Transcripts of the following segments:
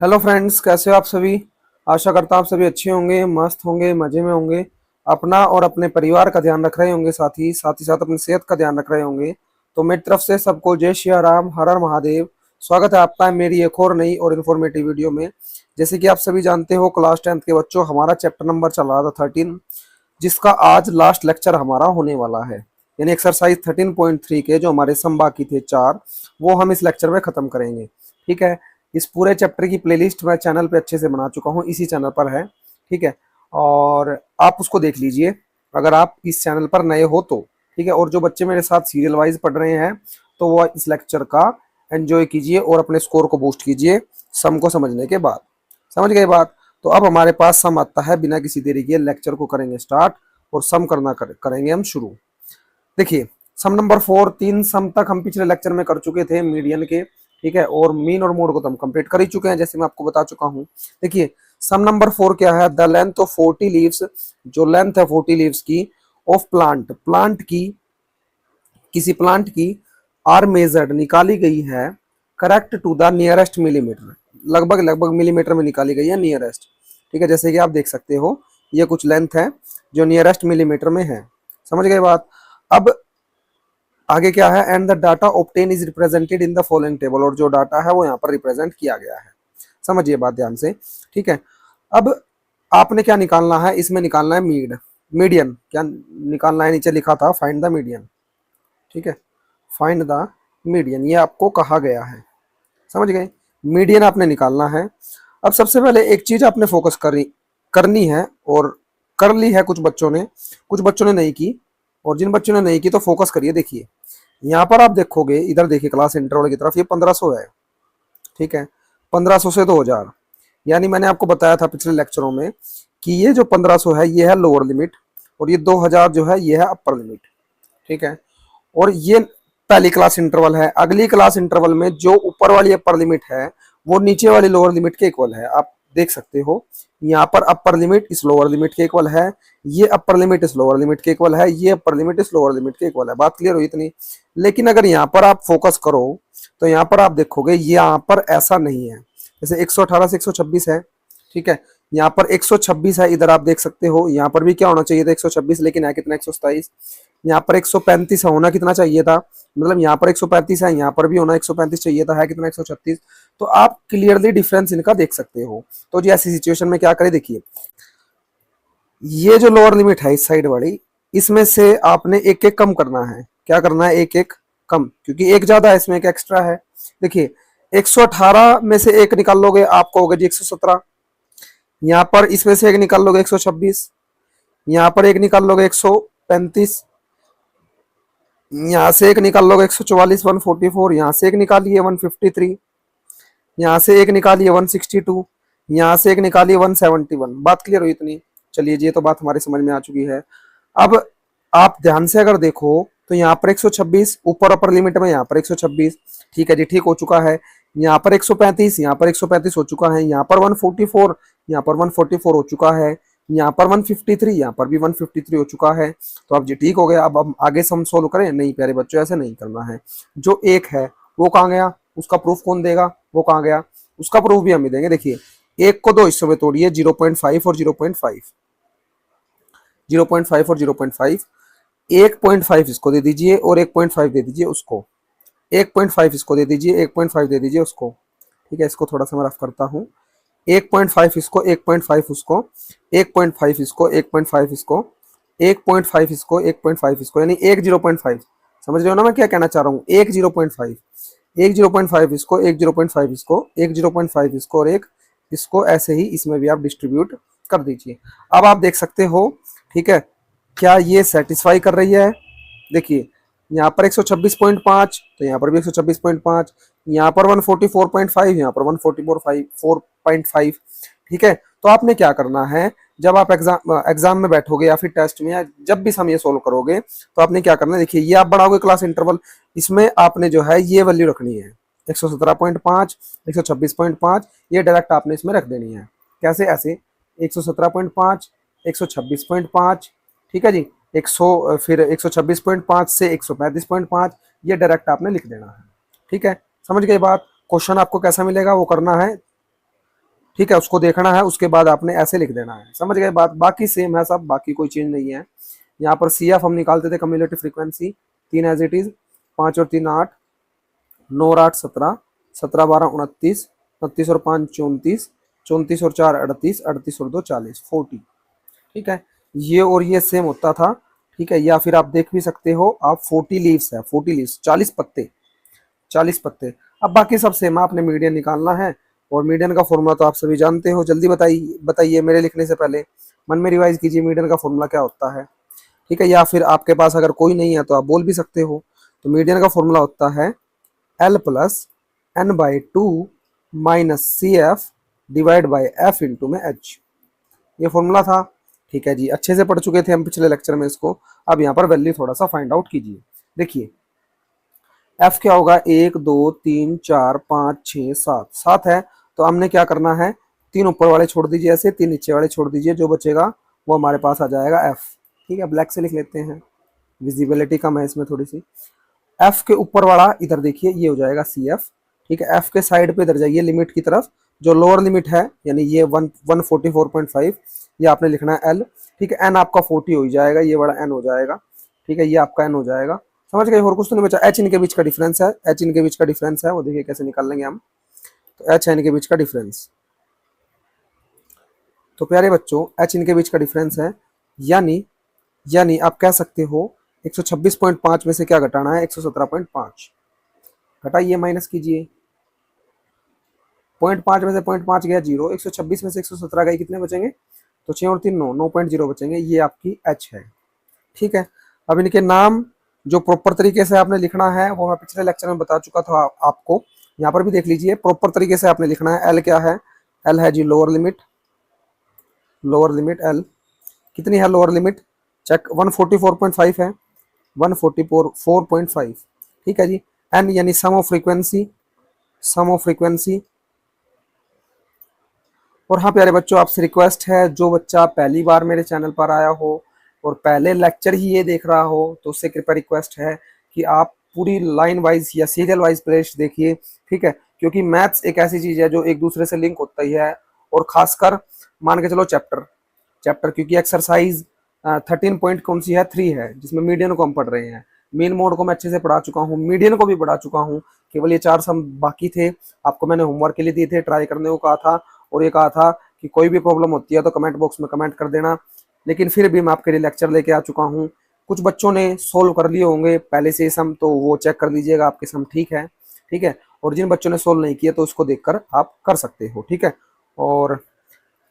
Hello friends, कैसे हो आप सभी। आशा करता हूँ आप सभी अच्छे होंगे, मस्त होंगे, मजे में होंगे। अपना और अपने परिवार का ध्यान रख रहे होंगे, साथ ही साथ अपनी सेहत का ध्यान रख रहे होंगे। तो मेरी तरफ से सबको जय श्री राम, हर हर महादेव। स्वागत है आपका मेरी एक और नई और इन्फॉर्मेटिव वीडियो में। जैसे कि आप सभी जानते हो, क्लास 10th के बच्चों, हमारा चैप्टर नंबर चल रहा था 13, जिसका आज लास्ट लेक्चर हमारा होने वाला है। यानी एक्सरसाइज 13.3 के जो हमारे सम बाकी थे 4, वो हम इस लेक्चर में खत्म करेंगे। ठीक है। इस पूरे चैप्टर की प्लेलिस्ट मैं चैनल पे अच्छे से बना चुका हूँ, इसी चैनल पर है। ठीक है। और आप उसको देख लीजिए अगर आप इस चैनल पर नए हो तो। ठीक है। और जो बच्चे मेरे साथ सीरियल वाइज पढ़ रहे हैं, तो वो इस लेक्चर का एंजॉय कीजिए और अपने स्कोर को बूस्ट कीजिए सम को समझने के बाद। समझ गए बात। तो अब हमारे पास सम आता है, बिना किसी देरी के लेक्चर को करेंगे स्टार्ट और सम करेंगे हम शुरू। देखिए, सम नंबर 4, 3 सम तक हम पिछले लेक्चर में कर चुके थे मीडियन के। ठीक है। और मीन और मोड को तो हम कंप्लीट कर ही चुके हैं, जैसे मैं आपको बता चुका हूं। देखिए, सम नंबर 4 क्या है। द लेंथ ऑफ 40 लीव्स, जो लेंथ है 40 लीव्स की, ऑफ प्लांट, प्लांट की, किसी प्लांट की, आर मेजर्ड, निकाली गई है, correct to the nearest millimetre, लगभग लगभग मिलीमीटर में निकाली गई है, नियरेस्ट। ठीक है। जैसे कि आप देख सकते हो, ये कुछ लेंथ है जो नियरेस्ट मिलीमीटर में है। समझ गए बात। अब आगे क्या है। And the data obtain is represented in the following table, और जो डाटा है वो यहाँ पर रिप्रेजेंट किया गया है। समझिए बात ध्यान से। ठीक है। अब आपने क्या निकालना है, इसमें निकालना है मीडियन। क्या निकालना है, नीचे लिखा था फाइंड द मीडियन। ठीक है। फाइंड द मीडियन, ये आपको कहा गया है। समझ गए। मीडियन आपने निकालना है। अब सबसे पहले एक चीज आपने फोकस करनी है, और कर ली है कुछ बच्चों ने नहीं की। और जिन बच्चों ने नहीं की तो फोकस करिए। देखिए, यहाँ पर आप देखोगे, इधर देखिए क्लास इंटरवल की तरफ, ये 1500 है। ठीक है। 1500 से 2000, यानी मैंने आपको बताया था पिछले लेक्चरों में कि ये जो 1500 है ये है लोअर लिमिट, और ये 2000 जो है ये है अपर लिमिट। ठीक है। और ये पहली क्लास इंटरवल है। अगली क्लास इंटरवल में जो ऊपर वाली अपर लिमिट है वो नीचे वाली लोअर लिमिट के इक्वल है। आप देख सकते हो, यहाँ पर अपर लिमिट इस लोअर लिमिट के इक्वल है, ये अपर लिमिट इस लोअर लिमिट के इक्वल है, ये अपर लिमिट इस लोअर लिमिट के इक्वल है। बात क्लियर हुई इतनी। लेकिन अगर यहाँ पर आप फोकस करो तो यहाँ पर आप देखोगे यहाँ पर ऐसा नहीं है। जैसे 118 से 126 है। ठीक है। यहाँ पर 126 है, इधर आप देख सकते हो। यहाँ पर भी क्या होना चाहिए था, 126, लेकिन है कितना, 127। यहाँ पर 135 होना कितना चाहिए था, मतलब यहाँ पर 135 है, यहाँ पर भी होना 135 चाहिए था, है कितना, 136। तो आप क्लियरली डिफरेंस इनका देख सकते हो। तो जी ऐसी सिचुएशन में क्या करें, देखिए, ये जो लोअर लिमिट है इस साइड वाली, इसमें से आपने एक एक कम करना है। क्या करना है, एक एक कम, क्योंकि एक ज्यादा है, इसमें एक एक्स्ट्रा है। देखिए, 118 में से एक निकाल लोगे, आपको होगा जी 117। यहाँ पर इसमें से एक निकाल लोगे 126, यहाँ पर एक निकाल लोगे 135, यहाँ से एक निकाल लोगे 144, 144, यहाँ से एक निकालिए 153, यहाँ से एक निकालिए 162, यहाँ से एक निकालिए 171। बात क्लियर हुई इतनी। चलिए जी, ये तो बात हमारी समझ में आ चुकी है। अब आप ध्यान से अगर देखो तो यहाँ पर 126 ऊपर अपर लिमिट में, यहाँ पर 126। ठीक है जी, ठीक हो चुका है। यहाँ पर 135, यहाँ पर 135 हो चुका है। यहाँ पर 144, यहाँ पर 144 हो चुका है। यहाँ पर 153, यहाँ पर भी 153 हो चुका है। तो अब जी ठीक हो गया। अब हम आगे सम सोल्व करें। नहीं प्यारे बच्चों, ऐसे नहीं करना है। जो एक है वो कहाँ गया, उसका प्रूफ कौन देगा, वो कहाँ गया, उसका प्रूफ भी हम ही देंगे। देखिए, एक को दो हिस्सों में तोड़िए, 0.5 और 0.5, 0.5 और 0.5। 1.5 इसको दे दीजिए और 1.5 दे दीजिए उसको। 1.5 इसको दे दीजिए, 1.5 दे दीजिए उसको। ठीक है। इसको थोड़ा सा मैं रफ करता हूँ। 1.5 इसको, 1.5 उसको, 1.5 इसको, 1.5 इसको, 1.5 इसको, 1.5 इसको, यानी एक 0.5। समझ रहे हो ना मैं क्या कहना चाह रहा हूँ, एक 0.5, एक 0.5 इसको, एक 0.5 इसको, एक 0.5 इसको, और एक इसको। ऐसे ही इसमें भी आप डिस्ट्रीब्यूट कर दीजिए। अब आप देख सकते हो। ठीक है। क्या ये सेटिस्फाई कर रही है। देखिए, यहाँ पर 126.5, तो यहाँ पर भी 126.5, यहाँ पर 144.5, यहाँ पर 144.5। ठीक है। तो आपने क्या करना है, जब आप एग्जाम में बैठोगे या फिर टेस्ट में, या जब भी हम ये सोल्व करोगे, तो आपने क्या करना है। देखिए, ये आप बढ़ाओगे क्लास इंटरवल, इसमें आपने जो है ये वैल्यू रखनी है 117.5, 126.5, ये डायरेक्ट आपने इसमें रख देनी है। कैसे, ऐसे 117.5, 126.5। ठीक है जी। 100, फिर 126.5 से 135.5, ये डायरेक्ट आपने लिख देना है। ठीक है। समझ गए बात। क्वेश्चन आपको कैसा मिलेगा वो करना है। ठीक है, उसको देखना है, उसके बाद आपने ऐसे लिख देना है। समझ गए बात? बाकी सेम है सब, बाकी कोई चेंज नहीं है। यहाँ पर सी एफ हम निकालते थे cumulative frequency, 3 as it is, 5 और 3 8, 9 और 8 17, 17 12 29, 29 और 5 34, 34 और 4 38, 38 और 2 40, 40। ठीक है, ये और ये सेम होता था। ठीक है, या फिर आप देख भी सकते हो आप 40 लीव्स है, 40 लीव्स 40 पत्ते, 40 पत्ते। अब बाकी सब सेम है, आपने मीडियन निकालना है। और मीडियन का फॉर्मूला तो आप सभी जानते हो, जल्दी बताइए बताइए मेरे लिखने से पहले मन में रिवाइज कीजिए मीडियन का फॉर्मूला क्या होता है। ठीक है, या फिर आपके पास अगर कोई नहीं है तो आप बोल भी सकते हो। तो मीडियन का फॉर्मूला होता है L plus N by two minus C F divide by F into में एच, ये फॉर्मूला था। ठीक है जी, अच्छे से पढ़ चुके थे हम पिछले लेक्चर में इसको। अब यहाँ पर वैल्यू थोड़ा सा फाइंड आउट कीजिए। देखिए एफ क्या होगा, 1 2 3 4 5 6 7, 7 है। तो हमने क्या करना है, 3 ऊपर वाले छोड़ दीजिए ऐसे, 3 नीचे वाले छोड़ दीजिए, जो बचेगा वो हमारे पास आ जाएगा एफ। ठीक है, ब्लैक से लिख लेते हैं, विजिबिलिटी कम है इसमें थोड़ी सी। एफ के ऊपर वाला इधर देखिए, ये हो जाएगा सी एफ। ठीक है, एफ के साइड पे इधर जाइए लिमिट की तरफ, जो लोअर लिमिट है यानी ये 144.5, ये आपने लिखना है एल। ठीक है, एन आपका 40 हो जाएगा, ये बड़ा एन हो जाएगा। ठीक है, ये आपका एन हो जाएगा। समझ गए? और कुछ तो नहीं बचा। एच इनके बीच का डिफरेंस है, एच इनके बीच का डिफरेंस है, वो देखिए कैसे निकाल लेंगे हम। तो एच है इनके बीच का डिफरेंस। तो प्यारे बच्चों एच इनके बीच का डिफरेंस है, यानी यानी आप कह सकते हो 126.5 में से क्या घटाना है, 117.5 घटाइए, माइनस कीजिए। 0.5 में से 0.5 गया 0, 126 में से 117 गए, कितने बचेंगे? तो 6 और 3 9, 9.0 बचेंगे। ये आपकी एच है। ठीक है, अब इनके नाम जो प्रॉपर तरीके से आपने लिखना है वो मैं पिछले लेक्चर में बता चुका था आपको। यहाँ पर भी देख लीजिए, प्रॉपर तरीके से आपने लिखना है। एल क्या है? एल है जी lower limit, lower limit L कितनी है? लोअर लिमिट चेक 144.5 है, 144.5। ठीक है जी। एन यानी sum of frequency, sum of frequency. और हाँ प्यारे बच्चों, आपसे रिक्वेस्ट है, जो बच्चा पहली बार मेरे चैनल पर आया हो और पहले लेक्चर ही ये देख रहा हो तो उससे कृपया रिक्वेस्ट है कि आप पूरी लाइन वाइज या सीरियल वाइज प्लेलिस्ट देखिए। ठीक है, क्योंकि मैथ्स एक ऐसी चीज है जो एक दूसरे से लिंक होता ही है। और खासकर मान के चलो चैप्टर चैप्टर, क्योंकि एक्सरसाइज 13 पॉइंट कौन सी है? 3 है, जिसमें मीडियन को हम पढ़ रहे हैं। मेन मोड को मैं अच्छे से पढ़ा चुका हूँ, मीडियन को भी पढ़ा चुका हूँ। केवल ये 4 सम बाकी थे, आपको मैंने होमवर्क के लिए दिए थे, ट्राई करने को कहा था। और ये कहा था कि कोई भी प्रॉब्लम होती है तो कमेंट बॉक्स में कमेंट कर देना। लेकिन फिर भी मैं आपके लिए लेक्चर लेके आ चुका हूँ। कुछ बच्चों ने सोल्व कर लिए होंगे पहले से सम, तो वो चेक कर लीजिएगा आपके सम ठीक है। ठीक है, और जिन बच्चों ने सोल्व नहीं किया तो उसको देखकर आप कर सकते हो। ठीक है, और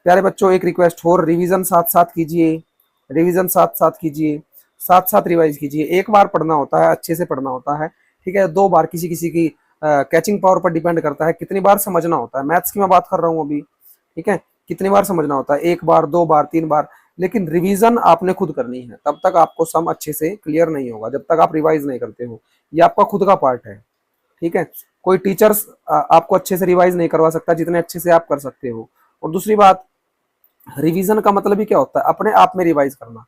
प्यारे बच्चों एक रिक्वेस्ट और, रिवीजन साथ साथ कीजिए, रिवीजन साथ साथ कीजिए, साथ साथ रिवाइज कीजिए। एक बार पढ़ना होता है, अच्छे से पढ़ना होता है। ठीक है, 2 बार किसी किसी की कैचिंग पावर पर डिपेंड करता है, कितनी बार समझना होता है। मैथ्स की मैं बात कर रहा हूँ अभी। ठीक है, कितनी बार समझना होता है, 1 बार 2 बार 3 बार। लेकिन रिवीजन आपने खुद करनी है, तब तक आपको सम अच्छे से क्लियर नहीं होगा जब तक आप रिवाइज नहीं करते हो। ये आपका खुद का पार्ट है। ठीक है, कोई टीचर्स आपको अच्छे से रिवाइज नहीं करवा सकता जितने अच्छे से आप कर सकते हो। और दूसरी बात, रिवीजन का मतलब ही क्या होता है? अपने आप में रिवाइज करना।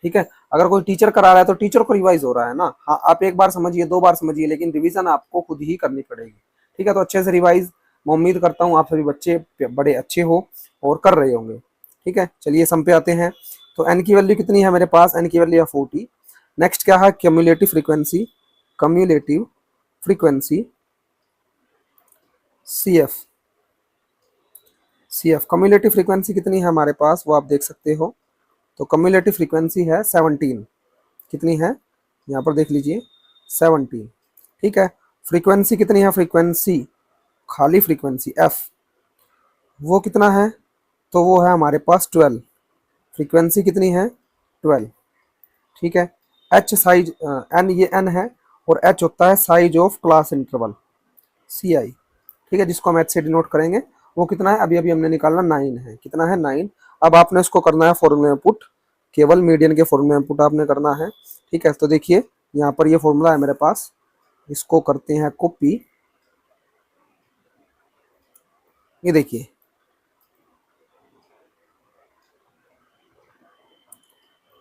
ठीक है, अगर कोई टीचर करा रहा है तो टीचर को रिवाइज हो रहा है ना। हाँ, आप 1 बार समझिए 2 बार समझिए, लेकिन रिवीजन आपको खुद ही करनी पड़ेगी। ठीक है, तो अच्छे से रिवाइज, मैं उम्मीद करता हूँ आप सभी बच्चे बड़े अच्छे हो और कर रहे होंगे। ठीक है, चलिए सम पे आते हैं। तो एन की वैल्यू कितनी है मेरे पास? एन की वैल्यू है 40। नेक्स्ट क्या है? Cumulative frequency, cumulative frequency C F, C F cumulative frequency कितनी है हमारे पास वो आप देख सकते हो। तो कम्युलेटिव फ्रीक्वेंसी है 17। कितनी है? यहाँ पर देख लीजिए 17। ठीक है, फ्रीक्वेंसी कितनी है? फ्रीक्वेंसी खाली फ्रीक्वेंसी एफ वो कितना है? तो वो है हमारे पास 12। फ्रीक्वेंसी कितनी है? 12। ठीक है, एच साइज, एन ये एन है, और एच होता है साइज ऑफ क्लास इंटरवल, सी आई। ठीक है, जिसको हम एच से डिनोट करेंगे। वो कितना है? अभी अभी हमने निकालना 9 है। कितना है? 9। अब आपने उसको करना है फॉर्मूले में पुट, केवल मीडियन के फॉर्मूले में पुट आपने करना है। ठीक है, तो देखिए यहाँ पर ये फॉर्मूला है मेरे पास, इसको करते हैं कॉपी। ये देखिए,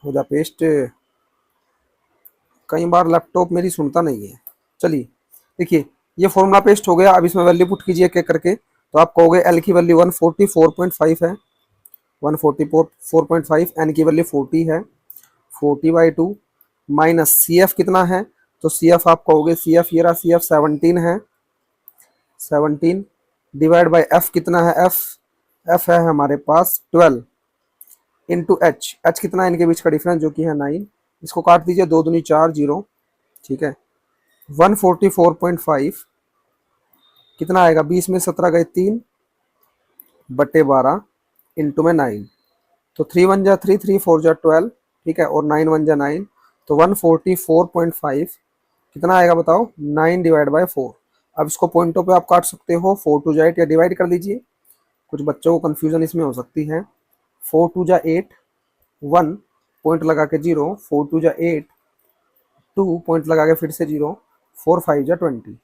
हो जा पेस्ट। कई बार लैपटॉप मेरी सुनता नहीं है। चलिए देखिए, ये फॉर्मूला पेस्ट हो गया। अब इसमें वैल्यू पुट कीजिए एक एक करके। तो आप कहोगे एल की वैल्यू 144.5 है, 144.5, एन की वैल्यू 40 है, 40/2 माइनस सी एफ कितना है, तो सी एफ आप कहोगे सी एफ ये रहा, सी एफ 17 है, 17 डिवाइड बाई एफ कितना है, एफ एफ है हमारे पास 12 इंटू एच, एच कितना है इनके बीच का डिफरेंस जो कि है 9, इसको काट दीजिए, 2 दूनी 4 0, ठीक है। 144.5 कितना आएगा, 20 में 17 गए 3 बटे 12 इंटू में 9, तो 3 1 जा 3, 3 4 जा 12, ठीक है, और 9 1 जा 9, तो 144.5 कितना आएगा बताओ, 9 डिवाइड बाई 4। अब इसको पॉइंटों पे आप काट सकते हो, 4 2 जा 8 या डिवाइड कर दीजिए, कुछ बच्चों को कंफ्यूजन इसमें हो सकती है। 4 2 जा 8, 1 पॉइंट लगा के 0, 4 2 जा 8, 2 पॉइंट लगा के फिर से 0, 4 5 जा 20,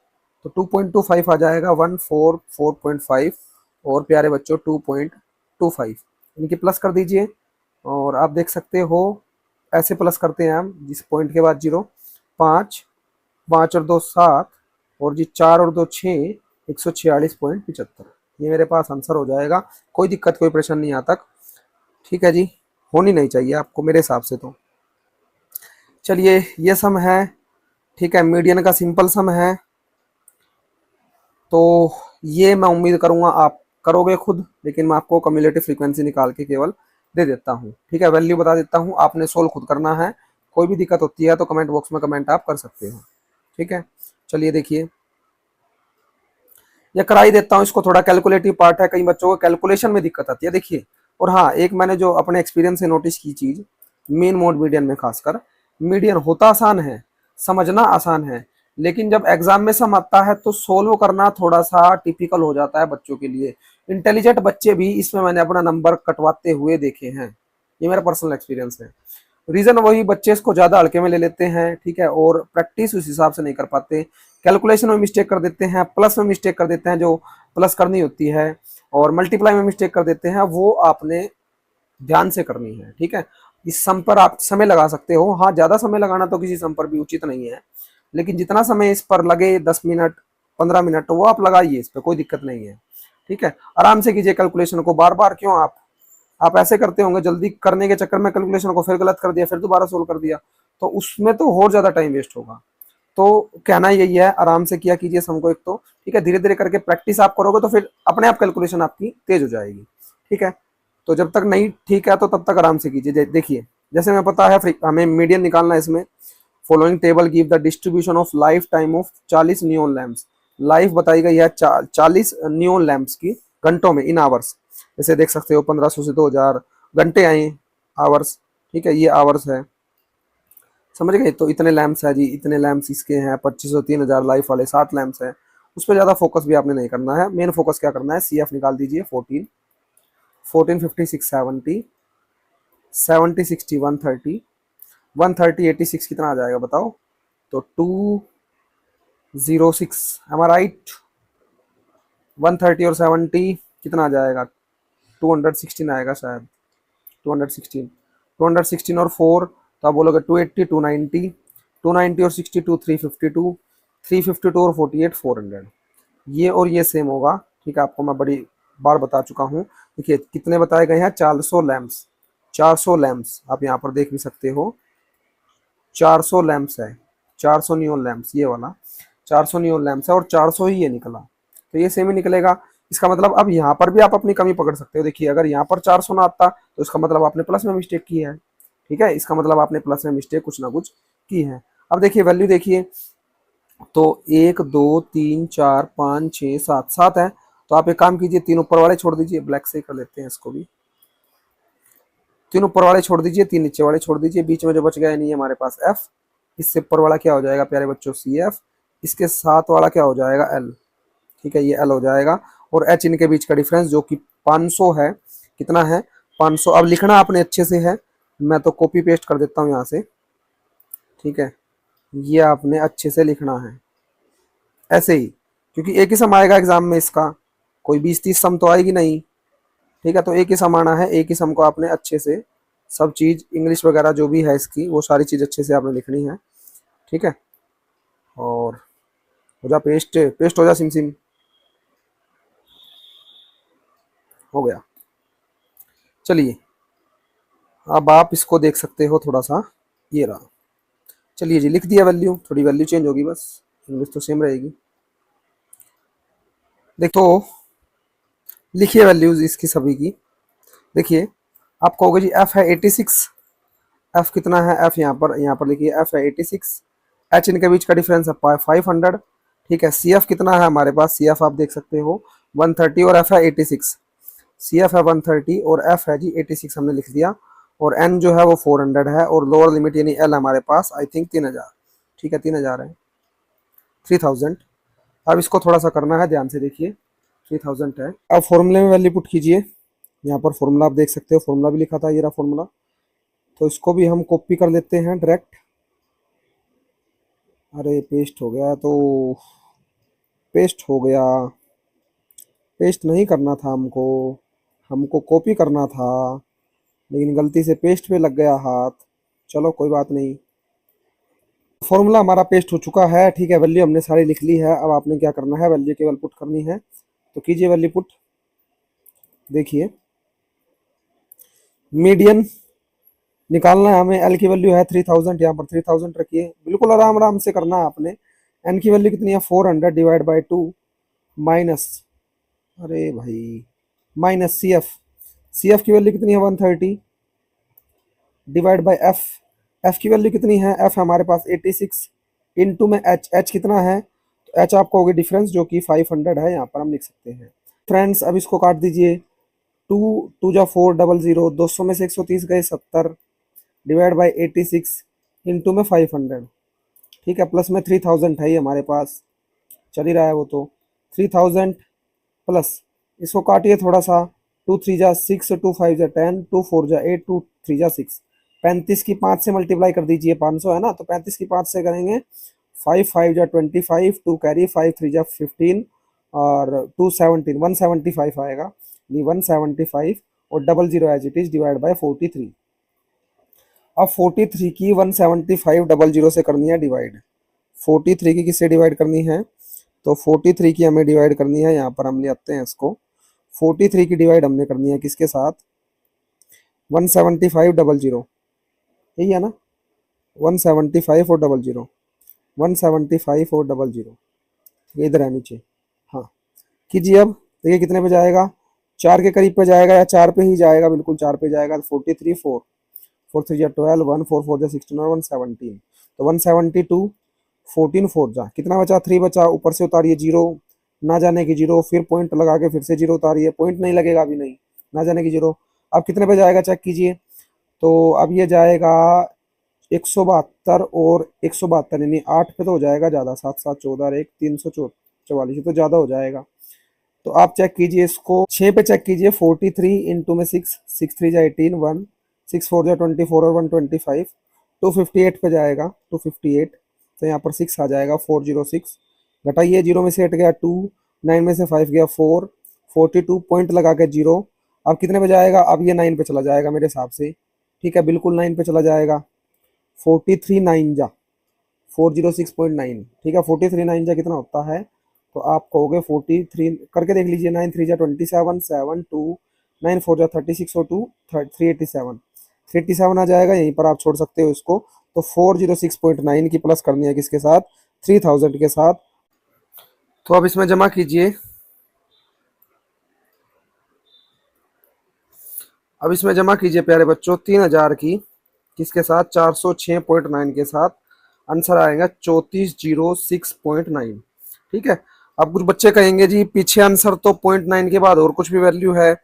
तो 2.25 आ जाएगा, 144.5 और प्यारे बच्चों 2.25, इनकी प्लस कर दीजिए और आप देख सकते हो ऐसे प्लस करते हैं हम, जिस पॉइंट के बाद 0, 5 5 और 2 7 और जी 4 और 2 6, 146.75, ये मेरे पास आंसर हो जाएगा। कोई दिक्कत कोई परेशानी नहीं आता तक, ठीक है जी, होनी नहीं चाहिए आपको मेरे हिसाब से। तो चलिए ये सम है, ठीक है, मीडियन का सिंपल सम है, तो ये मैं उम्मीद करूंगा आप करोगे खुद, लेकिन मैं आपको कम्युलेटिव फ्रीक्वेंसी निकाल के केवल दे देता हूँ, ठीक है, वैल्यू बता देता हूँ, आपने सोल्व खुद करना है। कोई भी दिक्कत होती है तो कमेंट बॉक्स में कमेंट आप कर सकते हो, ठीक है। चलिए देखिए, या करा ही देता हूँ इसको, थोड़ा कैलकुलेटिव पार्ट है, कई बच्चों को कैलकुलेशन में दिक्कत आती है, देखिए। और हाँ, एक मैंने जो अपने एक्सपीरियंस से नोटिस की चीज, मेन मोड मीडियन में खासकर, मीडियन होता आसान है, समझना आसान है, लेकिन जब एग्जाम में सम आता है तो सोल्व करना थोड़ा सा टिपिकल हो जाता है बच्चों के लिए। इंटेलिजेंट बच्चे भी इसमें मैंने अपना नंबर कटवाते हुए देखे हैं, ये मेरा पर्सनल एक्सपीरियंस है। रीजन वही, बच्चे इसको ज्यादा हल्के में ले लेते हैं, ठीक है, और प्रैक्टिस उस हिसाब से नहीं कर पाते, कैलकुलेशन में मिस्टेक कर देते हैं, प्लस में मिस्टेक कर देते हैं जो प्लस करनी होती है, और मल्टीप्लाई में मिस्टेक कर देते हैं, वो आपने ध्यान से करनी है, ठीक है। इस सम पर आप समय लगा सकते हो, हाँ ज्यादा समय लगाना तो किसी सम पर भी उचित नहीं है, लेकिन जितना समय इस पर लगे 10 मिनट 15 मिनट वो आप लगाइए, इस पर कोई दिक्कत नहीं है, ठीक है। आराम से कीजिए कैलकुलेशन को, बार बार क्यों आप ऐसे करते होंगे, जल्दी करने के चक्कर में कैलकुलेशन को फिर गलत कर दिया, फिर दोबारा सोल्व कर दिया, तो उसमें तो और ज्यादा टाइम वेस्ट होगा। तो कहना यही है, आराम से किया कीजिए सम को एक तो, ठीक है, धीरे धीरे करके प्रैक्टिस आप करोगे तो फिर अपने आप कैलकुलेशन आपकी तेज हो जाएगी, ठीक है। तो जब तक नहीं ठीक है तो तब तक आराम से कीजिए। देखिए जैसे हमें पता है हमें मीडियन निकालना है इसमें, following table give the distribution of life time of 40 neon lamps, life बताई गई है 40 नियोन लैम्प्स की घंटों में, इन आवर्स, जैसे देख सकते हो 1500 से 2000 घंटे आए, आवर्स, ठीक है, ये आवर्स है, समझ गए। तो इतने लैम्प्स है जी, इतने लैम्प्स इसके हैं, 2500 3000 लाइफ वाले 7 लैम्प्स है, उस पर ज्यादा फोकस भी आपने नहीं करना है, मेन फोकस क्या करना है, सी एफ निकाल दीजिए, 14 14 56 70 70 60 130 130 86 कितना आ जाएगा बताओ, तो 206, एम आई राइट। 130 और 70 कितना आ जाएगा, 216 आएगा शायद, 216 216 और 4, तो आप बोलोगे 280 290 290 और 62 352 352 और 48 400, ये और ये सेम होगा, ठीक है, आपको मैं बड़ी बार बता चुका हूँ। देखिए कितने बताए गए हैं, 400 लैम्प्स, 400 लैम्प्स आप यहाँ पर देख भी सकते हो, 400 लैम्प्स है, 400 नियोन लैम्प्स, ये वाला 400 नियोन लैम्प्स है और 400 ही ये निकला, तो ये सेम ही निकलेगा। इसका मतलब अब यहाँ पर भी आप अपनी कमी पकड़ सकते हो, देखिए अगर यहाँ पर 400 ना आता तो इसका मतलब आपने प्लस में मिस्टेक की है, ठीक है, इसका मतलब आपने प्लस में मिस्टेक कुछ ना कुछ की है। अब देखिए वैल्यू देखिए, तो 1 2 3 4 5 6 7 7 है, तो आप एक काम कीजिए, 3 ऊपर वाले छोड़ दीजिए, ब्लैक से कर लेते हैं इसको भी, 3 ऊपर वाले छोड़ दीजिए, 3 नीचे वाले छोड़ दीजिए, बीच में जो बच गया नहीं है हमारे पास एफ, इससे ऊपर वाला क्या हो जाएगा प्यारे बच्चों, सी एफ, इसके साथ वाला क्या हो जाएगा, एल, ठीक है, ये एल हो जाएगा, और एच इनके बीच का डिफरेंस जो कि 500 है, कितना है 500। अब लिखना आपने अच्छे से है, मैं तो कॉपी पेस्ट कर देता हूँ यहाँ से, ठीक है, ये आपने अच्छे से लिखना है ऐसे ही, क्योंकि एक ही सम आएगा एग्जाम में इसका, कोई 20 30 सम तो आएगी नहीं, ठीक है, तो एक ही सम आना है, एक ही सम को आपने अच्छे से सब चीज इंग्लिश वगैरह जो भी है इसकी वो सारी चीज अच्छे से आपने लिखनी है, ठीक है। और हो जा पेस्ट पेस्ट हो जा सिम सिम, हो गया। चलिए अब आप इसको देख सकते हो थोड़ा सा, ये रहा। चलिए जी, लिख दिया वैल्यू, थोड़ी वैल्यू चेंज होगी बस, इंग्लिश तो सेम रहेगी। देखो लिखिए वैल्यूज इसकी सभी की। देखिए आप कहोगे जी एफ है 86, एफ कितना है, एफ यहाँ पर लिखिए एफ है 86, एच इनके बीच का डिफरेंस है 500। ठीक है, सी एफ कितना है हमारे पास, सी एफ आप देख सकते हो 130 और एफ है 86। सी एफ है 130 और एफ है जी 86 हमने लिख दिया। और एन जो है वो 400 है और लोअर लिमिट यानी एल हमारे पास आई थिंक 3000। ठीक है 3000 है, 3000। अब इसको थोड़ा सा करना है, ध्यान से देखिए, 3000 है। अब फॉर्मूले में वैल्यू पुट कीजिए। यहाँ पर फॉर्मूला आप देख सकते हो, फॉर्मूला भी लिखा था, ये रहा फॉर्मूला। तो इसको भी हम कॉपी कर लेते हैं डायरेक्ट। अरे पेस्ट हो गया, तो पेस्ट हो गया, पेस्ट नहीं करना था हमको, हमको कॉपी करना था, लेकिन गलती से पेस्ट पे लग गया हाथ। चलो कोई बात नहीं, फॉर्मूला हमारा पेस्ट हो चुका है। ठीक है, वैल्यू हमने सारी लिख ली है। अब आपने क्या करना है, वैल्यू केवल पुट करनी है। तो कीजिए वैल्यू पुट। देखिए मीडियन निकालना है हमें, एल की वैल्यू है 3000, यहाँ पर 3000 रखिए, बिल्कुल आराम आराम से करना है आपने। एन की वैल्यू कितनी है 400 डिवाइड बाई 2 माइनस, अरे भाई, minus C F, C F की वैल्यू कितनी है 130 डिवाइड बाई एफ, एफ की वैल्यू कितनी है, एफ हमारे पास 86 इनटू में एच, एच कितना है, तो एच आपको होगी डिफरेंस जो कि 500 है, यहाँ पर हम लिख सकते हैं। फ्रेंड्स अब इसको काट दीजिए, 2 2 जा 400, 200 में से 130 गए 70 डिवाइड बाई 86 इंटू में 500। ठीक है, प्लस में 3000 है ही हमारे पास, चल ही रहा है वो तो, 3000 प्लस इसको काटिए थोड़ा सा, 2 3 जा 6, 2 5 जा 10, 2 4 जा 8, 2 3 जा 6, 35 की 5 से मल्टीप्लाई कर दीजिए, 500 है ना, तो 35 की 5 से करेंगे, 5 5 जा 25, 2 कैरी, 5 3 जा 15 और 2 17, 175 आएगा, ये 175 और 00 as it is divide by 43। अब 43 की 175 00 से करनी है डिवाइड, 43 की किससे डिवाइड करनी है, तो 43 की हमें डिवाइड करनी है, यहाँ पर हम ले आते हैं इसको, 43 की डिवाइड हमने करनी है किसके साथ, 175 00, यही है ना, 175 और 00, 175 और 00, ये इधर है नीचे। हाँ कीजिए, अब देखिए कितने पे जाएगा, 4 के करीब पे जाएगा या 4 पे ही जाएगा, बिल्कुल 4 पे जाएगा। 43 4, 4 3 जा 12, 1 4 4 जा 16 और 117, तो 172, 14 4 जा कितना बचा, 3 बचा, ऊपर से उतारिए 0, ना जाने की 0, फिर पॉइंट लगा के फिर से 0 उतारिए, पॉइंट नहीं लगेगा अभी नहीं, ना जाने की 0। अब कितने पे जाएगा चेक कीजिए, तो अब ये जाएगा 172 और 172 यानी 8 पे तो हो जाएगा ज़्यादा, 7 7 14 और 1 344, तो ज़्यादा हो जाएगा। तो आप चेक कीजिए इसको, 6 पे चेक कीजिए, 43 इंटू में 6, 6 3 जा 18, 1 6 4 जा 24 और 125, 258 पे जाएगा, 258, तो यहाँ पर 6 आ जाएगा, 406 घटाइए, 0 में से हट गया 2, 9 में से 5 गया 4, 42 पॉइंट लगा के 0। अब कितने पे जाएगा, अब ये 9 पे चला जाएगा मेरे हिसाब से। ठीक है, बिल्कुल 9 पे चला जाएगा, 43 9 जा 406.9। ठीक है, 43 9 जा कितना होता है, तो आप कहोगे 43 करके देख लीजिए, 9 3 जा 27, 7 2 9 4 जा 36 और 2 387, 387 आ जाएगा, यहीं पर आप छोड़ सकते हो इसको। तो 406.9 की प्लस करनी है किसके साथ, 3000 के साथ। तो अब इसमें जमा कीजिए, अब इसमें जमा कीजिए प्यारे बच्चों, 3000 की किसके साथ, 406.9 के साथ, आंसर आएगा 3406.9। ठीक है, अब कुछ बच्चे कहेंगे जी पीछे आंसर तो 0.9 के बाद और कुछ भी वैल्यू है,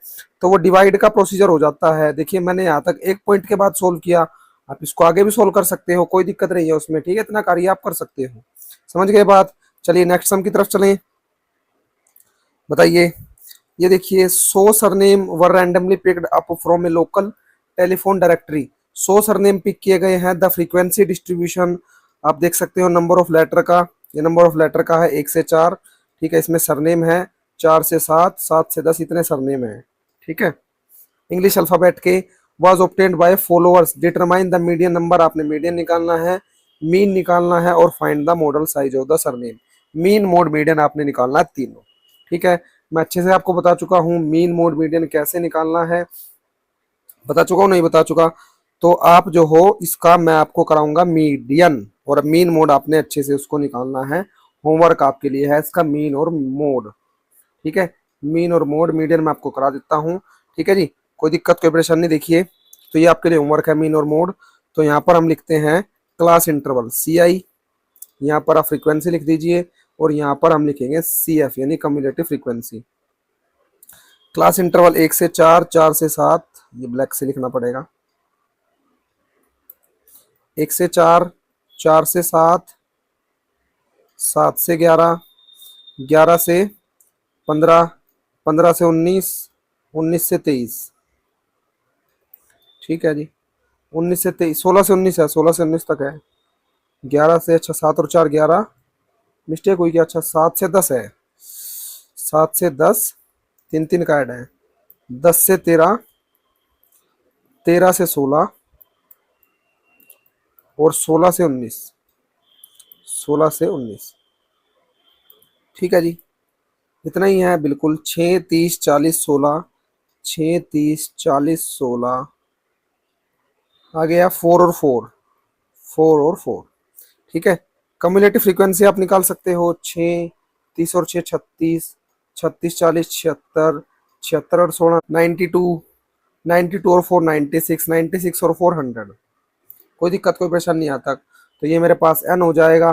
तो वो डिवाइड का प्रोसीजर हो जाता है। देखिए मैंने यहाँ तक एक पॉइंट के बाद सोल्व किया, आप इसको आगे भी सोल्व कर सकते हो, कोई दिक्कत नहीं है उसमें। ठीक है, इतना कार्य आप कर सकते हो, समझ गए बात। चलिए नेक्स्ट सम की तरफ चलें, बताइए। ये देखिए 100 surname were randomly picked up from a local telephone directory, 100 surname pick किए गए हैं। द फ्रीक्वेंसी डिस्ट्रीब्यूशन आप देख सकते हो, नंबर ऑफ लेटर का, ये नंबर ऑफ लेटर का है 1 से 4। ठीक है, इसमें सरनेम है 4 से 7, 7 से 10 इतने सरनेम है। ठीक है, इंग्लिश अल्फाबेट के was obtained by followers, determine the median number, आपने मीडियन निकालना है, मीन निकालना है और find the model size of the surname. Mean mode median आपने निकालना है तीनों। ठीक है, मैं अच्छे से आपको बता चुका हूँ मीन मोड मीडियन कैसे निकालना है, बता चुका हूँ नहीं बता चुका। तो आप जो हो इसका मैं आपको कराऊंगा मीडियन, और मीन मोड आपने अच्छे से उसको निकालना है। होमवर्क आपके लिए है इसका मीन और मोड। ठीक है, मीन और मोड मीडियन मैं आपको करा देता हूँ। ठीक है जी, कोई दिक्कत कोई परेशानी। देखिए, तो ये आपके लिए होमवर्क है मीन और मोड। तो यहाँ पर हम लिखते हैं क्लास इंटरवल सी आई, यहाँ पर आप फ्रीक्वेंसी लिख दीजिए, और यहाँ पर हम लिखेंगे सी एफ यानी कम्युलेटिव फ्रीक्वेंसी। क्लास इंटरवल 1 से 4, 4 से 7, ये ब्लैक से लिखना पड़ेगा। 1 से 4, 4 से 7, 7 से 11, 11 से 15, 15 से 19, 19 से 23। ठीक है जी, 19 से 23, 16 से 19 है, 16 से 19 तक है। 11 से, अच्छा 7 और 4 11, मिस्टेक हुई क्या, अच्छा 7 से 10 है। 7 से 10, तीन तीन का ऐड है। 10 से 13, 13 से 16, और 16 से 19, 16 से 19। ठीक है जी, इतना ही है बिल्कुल। 6 30 40 16, 6 30 40 16, आ गया 4 और 4, 4 और 4। ठीक है, कम्युलेटिव फ्रीक्वेंसी आप निकाल सकते हो 6 30 और 6 36, 36 40 76, 76 और 16 92, 92 और 4 96, 96 और 4 100। कोई दिक्कत कोई परेशानी नहीं आता। तो ये मेरे पास एन हो जाएगा।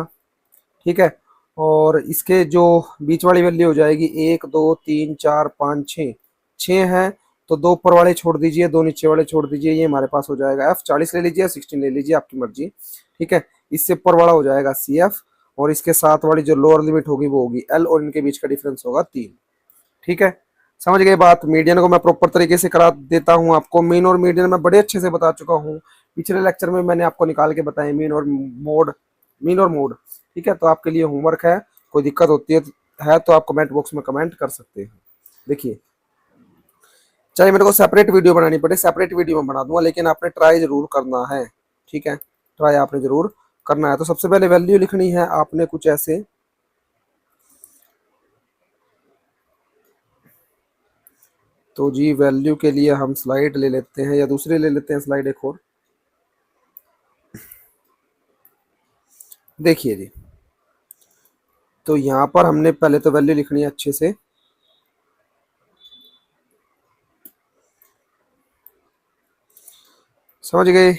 ठीक है, और इसके जो बीच वाली वैल्यू हो जाएगी 1 2 3 4 5 6, 6 है। तो दो ऊपर वाले छोड़ दीजिए, दो नीचे वाले छोड़ दीजिए, ये हमारे पास हो जाएगा एफ। 40 ले लीजिए, 16 ले लीजिए, आपकी मर्जी। ठीक है, इससे ऊपर वाला हो जाएगा सी एफ, और इसके साथ वाली जो लोअर लिमिट होगी वो होगी एल, और इनके बीच का डिफरेंस होगा 3। ठीक है, समझ गए बात। मीडियन को मैं प्रॉपर तरीके से करा देता हूँ आपको। मीन और मीडियन मैं बड़े अच्छे से बता चुका हूँ, पिछले लेक्चर में मैंने आपको निकाल के बताया मीन और मोड, मीन और मोड। ठीक है, तो आपके लिए होमवर्क है, कोई दिक्कत होती है तो आप कमेंट बॉक्स में कमेंट कर सकते हैं। देखिए, चाहे मेरे को सेपरेट वीडियो बनानी पड़े, सेपरेट वीडियो में बना दूंगा, लेकिन आपने ट्राई जरूर करना है। ठीक है, ट्राई आपने जरूर करना है। तो सबसे पहले वैल्यू लिखनी है आपने कुछ ऐसे। तो जी वैल्यू के लिए हम स्लाइड ले लेते हैं, या दूसरी ले लेते हैं स्लाइड एक और। देखिए जी, तो यहाँ पर हमने पहले तो वैल्यू लिखनी है अच्छे से। समझ गए,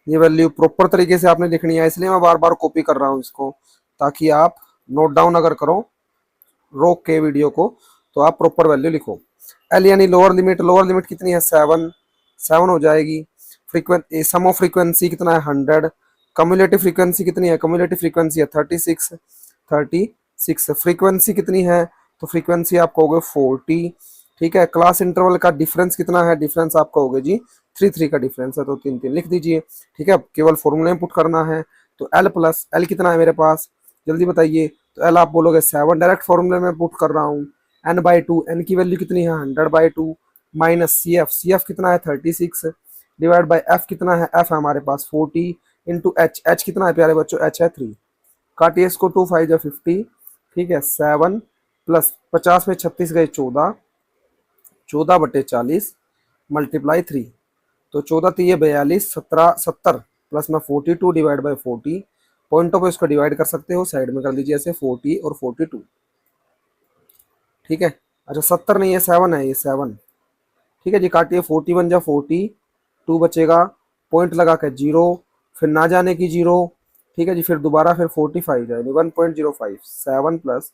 ये वैल्यू प्रॉपर तरीके से आपने लिखनी है, इसलिए मैं बार बार कॉपी कर रहा हूँ इसको, ताकि आप नोट डाउन अगर करो रोक के वीडियो को, तो आप प्रॉपर वैल्यू लिखो। एल यानी लोअर लिमिट, लोअर लिमिट कितनी है 7, 7 हो जाएगी। सम ऑफ फ्रीक्वेंसी कितना है 100। कम्युलेटिव फ्रीक्वेंसी कितनी है, कम्युलेटिव फ्रीक्वेंसी है 36, 36। फ्रीक्वेंसी कितनी है, तो फ्रीक्वेंसी आपको हो गई 40। ठीक है, क्लास इंटरवल का डिफरेंस कितना है, डिफरेंस आपका हो गया जी 3 3 का डिफरेंस है, तो 3 3 लिख दीजिए। ठीक है, अब केवल फॉर्मूले में पुट करना है। तो एल प्लस एल कितना है मेरे पास, जल्दी बताइए। तो एल आप बोलोगे 7, डायरेक्ट फॉर्मूले में पुट कर रहा हूँ। n/2, एन की वैल्यू कितनी है 100/2, माइनस सी एफ कितना है 36, डिवाइड बाई एफ कितना है, एफ है हमारे पास 40, इंटू एच, एच कितना है प्यारे बच्चों, एच है 3। काटिए इसको, 2 5 जा 50। ठीक है, 7 प्लस 50 में 36 गए 14, 14/40 मल्टीप्लाई 3। तो 14 3 42, 17 70 प्लस में 42 डिवाइड बाई 40। पॉइंटों पे इसको डिवाइड कर सकते हो, साइड में कर लीजिए ऐसे 40 और 42। ठीक है, अच्छा 70 नहीं है 7 है, ये 7। ठीक है जी, काटिए 41 जा 40, 2 बचेगा, पॉइंट लगा के 0, फिर ना जाने की 0। ठीक है जी, फिर दोबारा फिर 45 यानी 1.05, 7 प्लस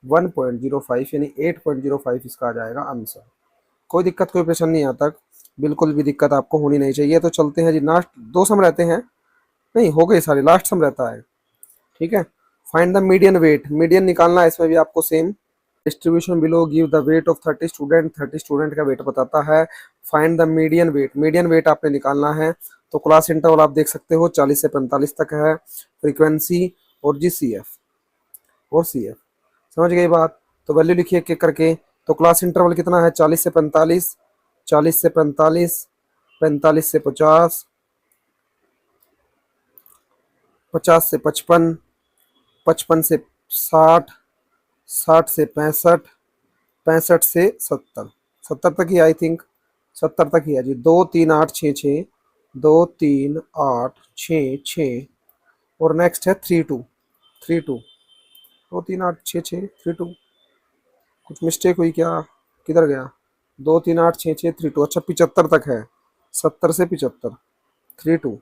1.05 यानी 8.05 इसका आ जाएगा आंसर। कोई दिक्कत कोई परेशानी नहीं आता, बिल्कुल भी दिक्कत आपको होनी नहीं चाहिए। तो चलते हैं जी, लास्ट 2 सम रहते हैं, नहीं हो गए सारे, लास्ट सम रहता है। ठीक है, find the median weight, median निकालना है इसमें भी आपको same. Distribution below give the weight of 30 student, 30 student का वेट बताता है। Find the median weight, median weight आपने निकालना है। तो क्लास इंटरवल आप देख सकते हो 40 से 45 तक है, फ्रीक्वेंसी और जी सी एफ और सी एफ। समझ गई बात। तो वैल्यू लिखिए एक एक करके। तो क्लास इंटरवल कितना है 40 से 45, 40 से 45, 45 से 50, 50 से 55, 55 से 60, 60 से 65, 65 से 70, 70 तक ही आई थिंक, 70 तक ही है जी। 2 3 8 6 6, 2 3 8 6 6, और नेक्स्ट है 3 2, 3 2, 2 3 8 6 6 3 2, कुछ मिस्टेक हुई क्या, किधर गया, 2 3 8 6 6 3 2, अच्छा 75 तक है, 70 से 75, 3 2।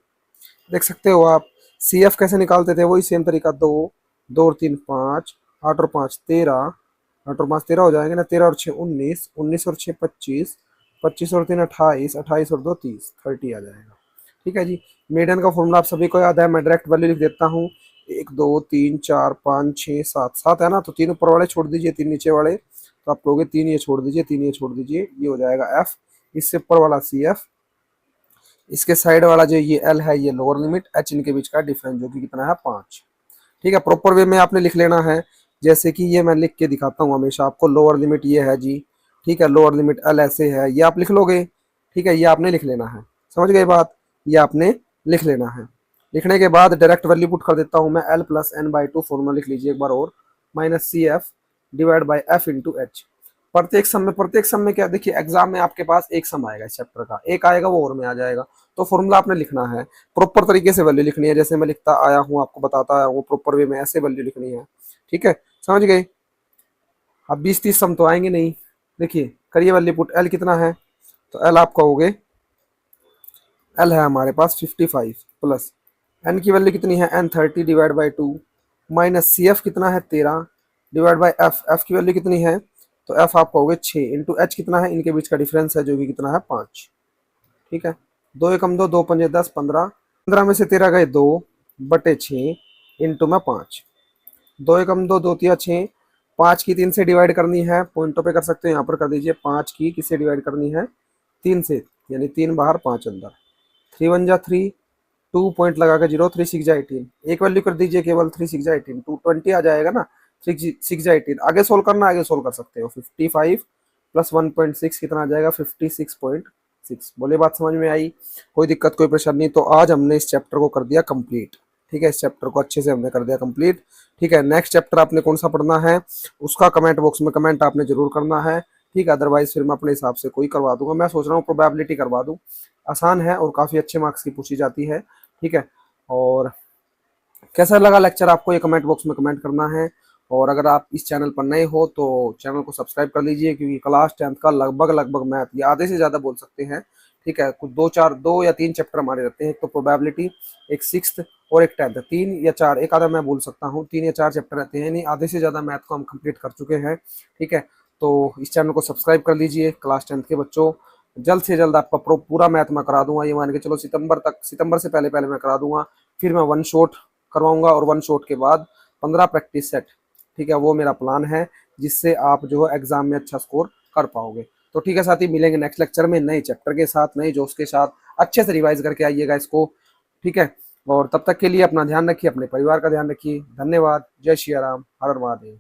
देख सकते हो आप, सी एफ कैसे निकालते थे, वही सेम तरीका। 2 2 और 3 5, 8 और 5 13, 8 और 5 13 हो जाएंगे ना, 13 और 6 19, 19 और 6 25, 25 और 3 28, 28 और 2 30, 30 आ जाएगा। ठीक है जी। मीडियन का फॉर्मूला आप सभी को याद है, मैं डायरेक्ट वैल्यू लिख देता हूँ। 1 2 3 4 5 6 7, 7 है ना, तो 3 ऊपर वाले छोड़ दीजिए, 3 नीचे वाले, तो आप कहोगे 3 ये छोड़ दीजिए, 3 ये छोड़ दीजिए, ये हो जाएगा एफ। इससे ऊपर वाला सी एफ, इसके साइड वाला जो ये एल है ये लोअर लिमिट, एच इनके बीच का डिफरेंस जो कि कितना है 5। ठीक है, प्रॉपर वे में आपने लिख लेना है, जैसे कि ये मैं लिख के दिखाता हूँ हमेशा आपको। लोअर लिमिट ये है जी, ठीक है, लोअर लिमिट एल ऐसे है, ये आप लिख लोगे। ठीक है, ये आपने लिख लेना है, समझ गए बात, ये आपने लिख लेना है। लिखने के बाद डायरेक्ट वैल्यू पुट कर देता हूँ मैं, L plus N by 2 formula लिख लीजिए एक बार और, minus C F divide by F into H. प्रत्येक सम में क्या, देखिए एग्जाम में आपके पास एक सम आएगा इस चैप्टर का, एक आएगा वो और में आ जाएगा, तो फॉर्मूला आपने लिखना है, प्रॉपर तरीके से वैल्यू लिखनी है, जैसे मैं लिखता आया हूँ आपको बताता आया हूँ, प्रॉपर वे में ऐसे वैल्यू लिखनी है। ठीक है, समझ गए। अब 20 30 सम तो आएंगे नहीं, देखिए करिए वैल्यू पुट, एल कितना है, तो एल आप कहोगे, एल है हमारे पास 55 प्लस एन की वैल्यू कितनी है, N 30 divide by 2, minus C F कितना है 13 डिवाइड बाई एफ, एफ की वैल्यू कितनी है, तो एफ आप कहोगे 6 इंटू एच कितना है, इनके बीच का डिफरेंस है जो कि कितना है 5। ठीक है, 2 एकम 2, 2 पंजे 10, 15, 15 में से 13 गए 2 बटे 6 इंटू में 5, 2 एकम 2, 2 तिया 6, 5 की 3 से डिवाइड करनी है, पॉइंटों पे कर सकते हो, यहाँ पर कर दीजिए, 5 की किससे डिवाइड करनी है, 3 से, यानी 3 बाहर 5 अंदर, 3 1 जा 3, 2 पॉइंट लगा के 0, 3 6 जा 18, एक वैल्यू कर दीजिए केवल, 3 6 जा 18, 220 आ जाएगा ना, 6 6 जा 18, आगे सोल्व करना, आगे सोल्व कर सकते हो, 55 प्लस 1.6 कितना आ जाएगा, 56.6। बोले बात समझ में आई, कोई दिक्कत कोई परेशानी नहीं, तो आज हमने इस चैप्टर को कर दिया कंप्लीट। ठीक है, इस चैप्टर को अच्छे से हमने कर दिया कंप्लीट। ठीक है, नेक्स्ट चैप्टर आपने कौन सा पढ़ना है उसका कमेंट बॉक्स में कमेंट आपने जरूर करना है। ठीक है, अदरवाइज फिर मैं अपने हिसाब से कोई करवा दूंगा, मैं सोच रहा हूँ प्रोबेबिलिटी करवा दूँ, आसान है और काफ़ी अच्छे मार्क्स की पूछी जाती है। ठीक है, और कैसा लगा लेक्चर आपको ये कमेंट बॉक्स में कमेंट करना है, और अगर आप इस चैनल पर नए हो तो चैनल को सब्सक्राइब कर लीजिए, क्योंकि क्लास 10th का लगभग मैथ, ये आधे से ज़्यादा बोल सकते हैं। ठीक है, कुछ 2 या 3 चैप्टर हमारे रहते हैं, एक तो प्रोबेबिलिटी, एक 6th और एक 10th, 3 या 4, एक आधा मैं बोल सकता हूँ, 3 या 4 चैप्टर रहते हैं, नहीं आधे से ज़्यादा मैथ को हम कंप्लीट कर चुके हैं। ठीक है, तो इस चैनल को सब्सक्राइब कर लीजिए क्लास 10th के बच्चों, जल्द से जल्द आपका पूरा मैथ मैं करा दूंगा, ये मान के चलो सितंबर तक, सितंबर से पहले पहले मैं करा दूंगा, फिर मैं वन शॉट करवाऊंगा, और वन शॉट के बाद 15 प्रैक्टिस सेट। ठीक है, वो मेरा प्लान है, जिससे आप जो है एग्जाम में अच्छा स्कोर कर पाओगे। तो ठीक है साथी, मिलेंगे नेक्स्ट लेक्चर में नए चैप्टर के साथ, नए जोश के साथ, अच्छे से रिवाइज करके आइएगा इसको। ठीक है, और तब तक के लिए अपना ध्यान रखिए, अपने परिवार का ध्यान रखिए। धन्यवाद, जय श्री राम, हर हर महादेव।